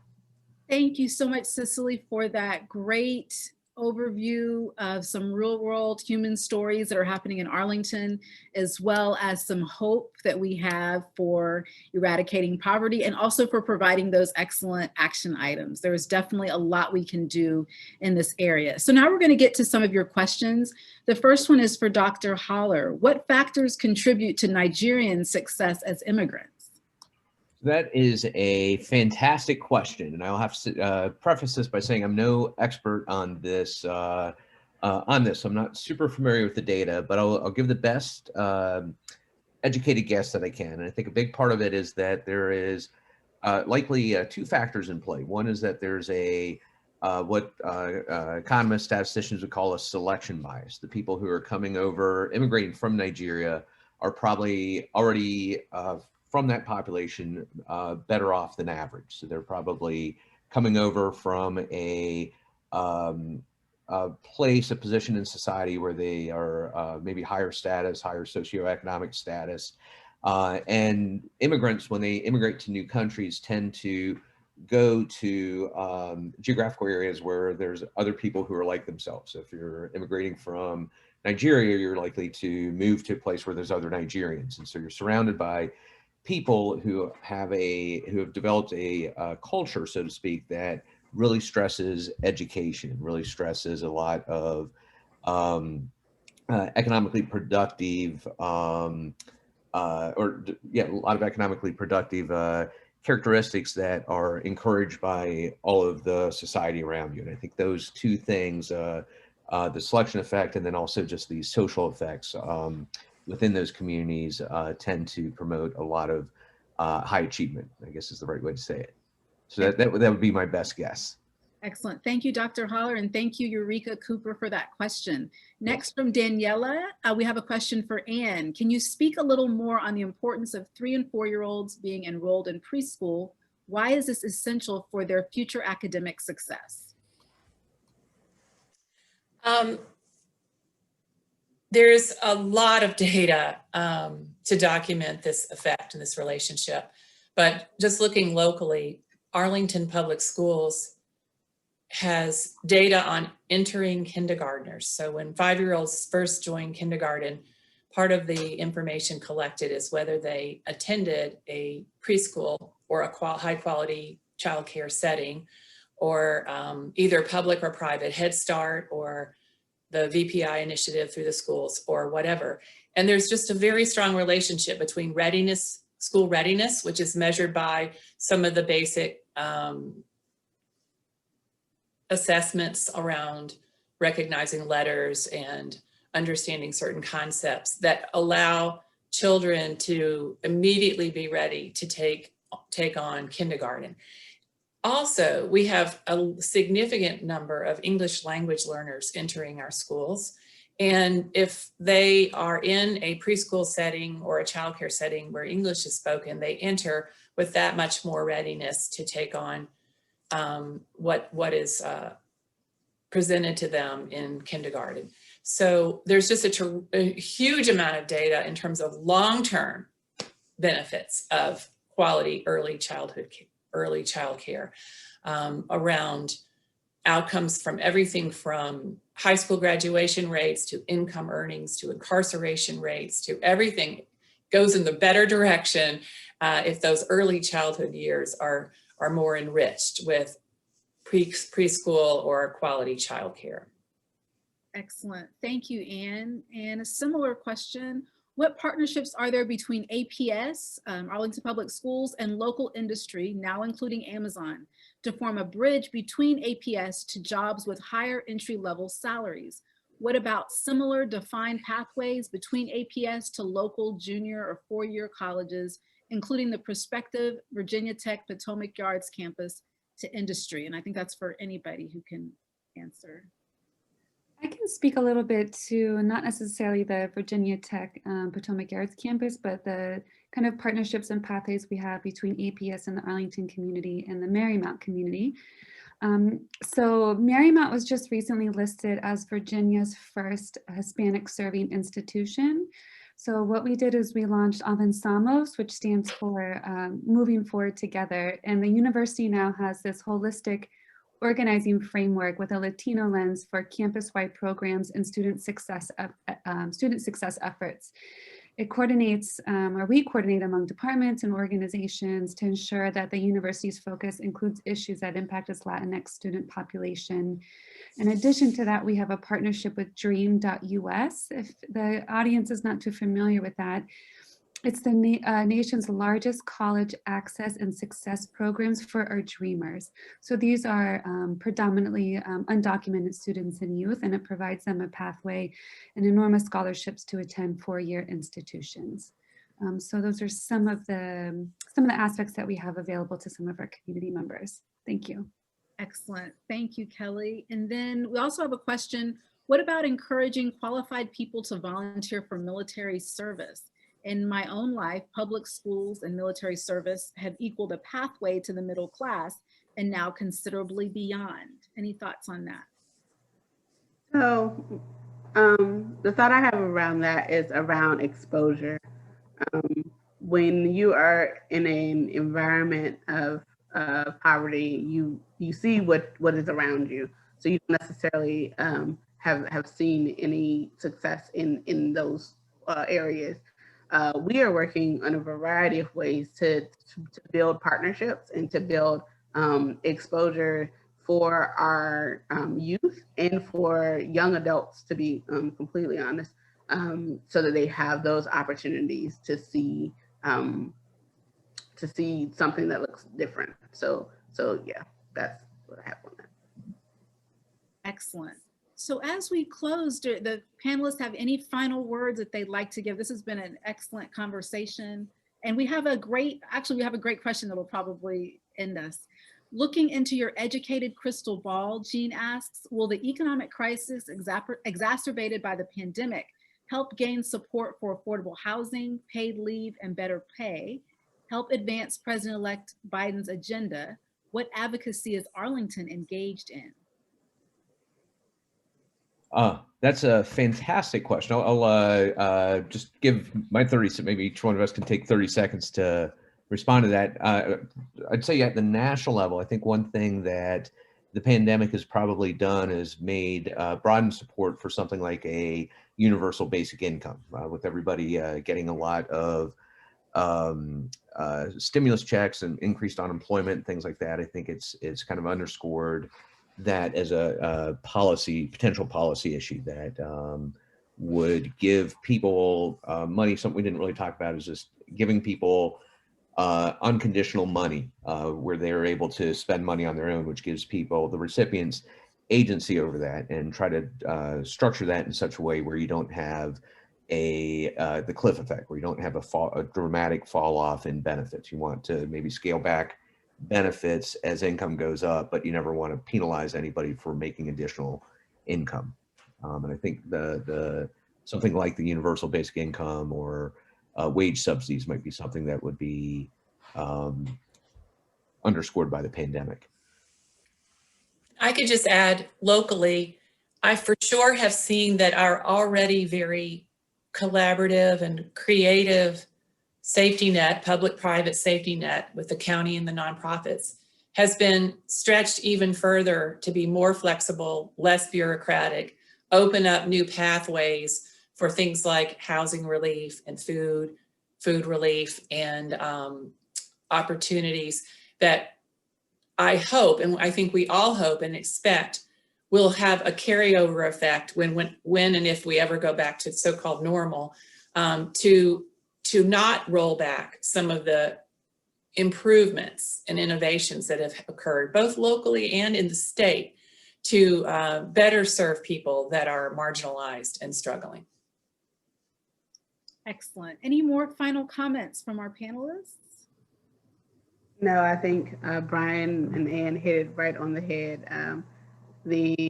Thank you so much, Cicely, for that great overview of some real world human stories that are happening in Arlington, as well as some hope that we have for eradicating poverty and also for providing those excellent action items. There is definitely a lot we can do in this area. So now we're going to get to some of your questions. The first one is for Dr. Holler. What factors contribute to Nigerian success as immigrants? That is a fantastic question, and I'll have to preface this by saying I'm no expert on this. So I'm not super familiar with the data, but I'll give the best educated guess that I can. And I think a big part of it is that there is likely two factors in play. One is that there's a what economists, statisticians would call a selection bias. The people who are coming over, immigrating from Nigeria, are probably already from that population better off than average. So they're probably coming over from a place, a position in society where they are maybe higher status, higher socioeconomic status. And immigrants, when they immigrate to new countries, tend to go to geographical areas where there's other people who are like themselves. So if you're immigrating from Nigeria, you're likely to move to a place where there's other Nigerians. And so you're surrounded by people who have developed a culture, so to speak, that really stresses education, really stresses a lot of economically productive, a lot of economically productive characteristics that are encouraged by all of the society around you. And I think those two things, the selection effect and then also just the social effects within those communities tend to promote a lot of high achievement, I guess is the right way to say it. So that would be my best guess. Excellent. Thank you, Dr. Holler, and thank you, Eureka Cooper, for that question. Next from Daniela, we have a question for Anne. Can you speak a little more on the importance of 3- and 4-year-olds being enrolled in preschool? Why is this essential for their future academic success? There's a lot of data to document this effect and this relationship, but just looking locally, Arlington Public Schools has data on entering kindergartners. So when 5-year-olds first join kindergarten, part of the information collected is whether they attended a preschool or a high quality childcare setting, or either public or private, Head Start or the VPI initiative through the schools or whatever. And there's just a very strong relationship between readiness, school readiness, which is measured by some of the basic assessments around recognizing letters and understanding certain concepts that allow children to immediately be ready to take on kindergarten. Also, we have a significant number of English language learners entering our schools. And if they are in a preschool setting or a childcare setting where English is spoken, they enter with that much more readiness to take on what is presented to them in kindergarten. So there's just a huge amount of data in terms of long-term benefits of quality early child care around outcomes from everything from high school graduation rates to income earnings to incarceration rates to everything goes in the better direction if those early childhood years are more enriched with preschool or quality childcare. Excellent. Thank you, Anne. And a similar question, what partnerships are there between APS, Arlington Public Schools, and local industry, now including Amazon, to form a bridge between APS to jobs with higher entry-level salaries? What about similar defined pathways between APS to local junior or 4-year colleges, including the prospective Virginia Tech Potomac Yards campus to industry? And I think that's for anybody who can answer. I can speak a little bit to not necessarily the Virginia Tech Potomac Yards campus, but the kind of partnerships and pathways we have between APS and the Arlington community and the Marymount community. So Marymount was just recently listed as Virginia's first Hispanic serving institution. So what we did is we launched Avanzamos, which stands for Moving Forward Together. And the university now has this holistic organizing framework with a Latino lens for campus-wide programs and student success efforts. It coordinates, or we coordinate among departments and organizations to ensure that the university's focus includes issues that impact its Latinx student population. In addition to that, we have a partnership with dream.us. If the audience is not too familiar with that, it's the nation's largest college access and success programs for our dreamers. So these are predominantly undocumented students and youth, and it provides them a pathway and enormous scholarships to attend four-year institutions. So those are some of the aspects that we have available to some of our community members. Thank you. Excellent. Thank you, Kelly. And then we also have a question. What about encouraging qualified people to volunteer for military service? In my own life, public schools and military service have equaled a pathway to the middle class and now considerably beyond. Any thoughts on that? So the thought I have around that is around exposure. When you are in an environment of poverty, you see what is around you. So you don't necessarily have seen any success in those areas. We are working on a variety of ways to build partnerships and to build exposure for our youth and for young adults, to be completely honest, so that they have those opportunities to see something that looks different. So yeah, that's what I have on that. Excellent. So as we close, do the panelists have any final words that they'd like to give? This has been an excellent conversation. And we have a great question that will probably end us. Looking into your educated crystal ball, Jean asks, will the economic crisis exacerbated by the pandemic help gain support for affordable housing, paid leave, and better pay, help advance President-elect Biden's agenda? What advocacy is Arlington engaged in? That's a fantastic question. I'll just give my 30, maybe each one of us can take 30 seconds to respond to that. I'd say at the national level, I think one thing that the pandemic has probably done is made broaden support for something like a universal basic income, with everybody getting a lot of stimulus checks and increased unemployment, things like that. I think it's kind of underscored that as a potential policy issue that would give people money. Something we didn't really talk about is just giving people unconditional money where they're able to spend money on their own, which gives people, the recipients, agency over that, and try to structure that in such a way where you don't have the cliff effect, where you don't have a dramatic fall off in benefits. You want to maybe scale back benefits as income goes up, but you never want to penalize anybody for making additional income. And I think the something like the universal basic income or wage subsidies might be something that would be underscored by the pandemic. I could just add locally, I for sure have seen that our already very collaborative and creative safety net, public-private safety net with the county and the nonprofits has been stretched even further to be more flexible, less bureaucratic, open up new pathways for things like housing relief and food relief, and opportunities that I hope, and I think we all hope and expect, will have a carryover effect when and if we ever go back to so-called normal, to not roll back some of the improvements and innovations that have occurred both locally and in the state to better serve people that are marginalized and struggling. Excellent. Any more final comments from our panelists? No, I think Brian and Ann hit it right on the head. The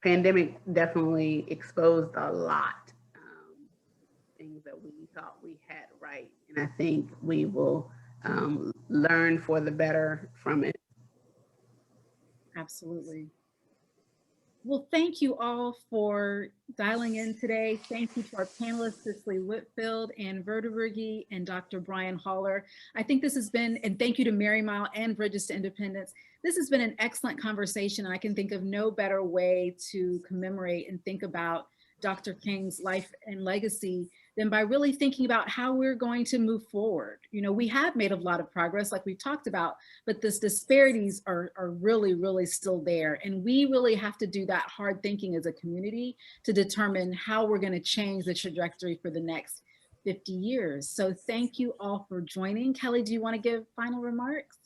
pandemic definitely exposed a lot, things that we thought we had right. And I think we will learn for the better from it. Absolutely. Well, thank you all for dialing in today. Thank you to our panelists, Cicely Whitfield and Vertibergi and Dr. Brian Holler. I think this has been, and thank you to Marymount and Bridges to Independence. This has been an excellent conversation. I can think of no better way to commemorate and think about Dr. King's life and legacy than by really thinking about how we're going to move forward. You know, we have made a lot of progress like we've talked about, but this disparities are really, really still there. And we really have to do that hard thinking as a community to determine how we're going to change the trajectory for the next 50 years. So thank you all for joining. Kelly, do you want to give final remarks?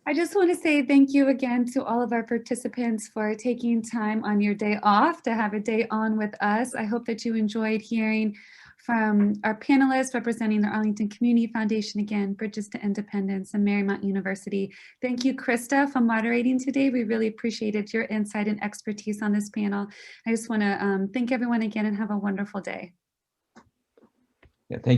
I just want to say thank you again to all of our participants for taking time on your day off to have a day on with us. I hope that you enjoyed hearing from our panelists representing the Arlington Community Foundation, again, Bridges to Independence and Marymount University. Thank you, Krista, for moderating today. We really appreciated your insight and expertise on this panel. I just want to thank everyone again and have a wonderful day. Yeah, thank